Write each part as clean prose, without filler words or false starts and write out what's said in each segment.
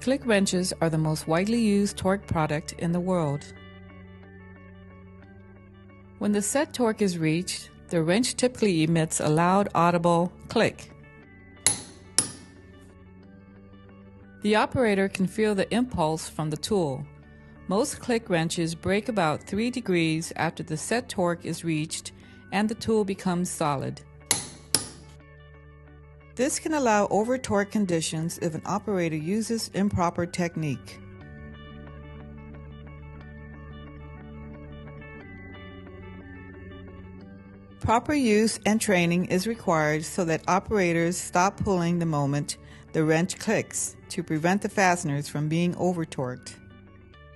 Click wrenches are the most widely used torque product in the world. When the set torque is reached, the wrench typically emits a loud, audible click. The operator can feel the impulse from the tool. Most click wrenches break about 3 degrees after the set torque is reached and the tool becomes solid. This can allow over-torque conditions if an operator uses improper technique. Proper use and training is required so that operators stop pulling the moment the wrench clicks to prevent the fasteners from being over-torqued.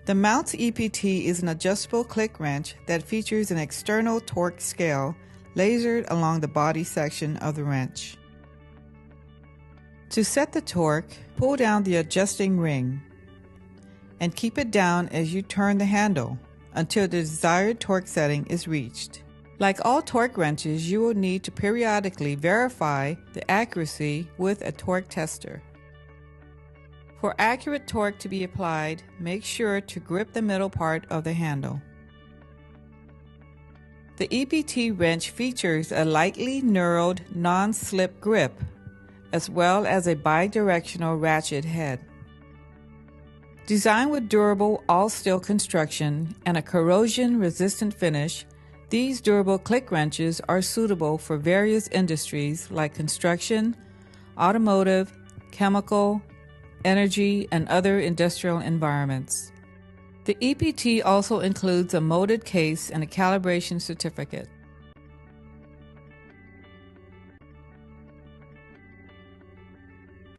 The Mountz EPT is an adjustable click wrench that features an external torque scale lasered along the body section of the wrench. To set the torque, pull down the adjusting ring and keep it down as you turn the handle until the desired torque setting is reached. Like all torque wrenches, you will need to periodically verify the accuracy with a torque tester. For accurate torque to be applied, make sure to grip the middle part of the handle. The EPT wrench features a lightly knurled, non-slip grip, as well as a bidirectional ratchet head. Designed with durable all-steel construction and a corrosion-resistant finish, these durable click wrenches are suitable for various industries like construction, automotive, chemical, energy, and other industrial environments. The EPT also includes a molded case and a calibration certificate.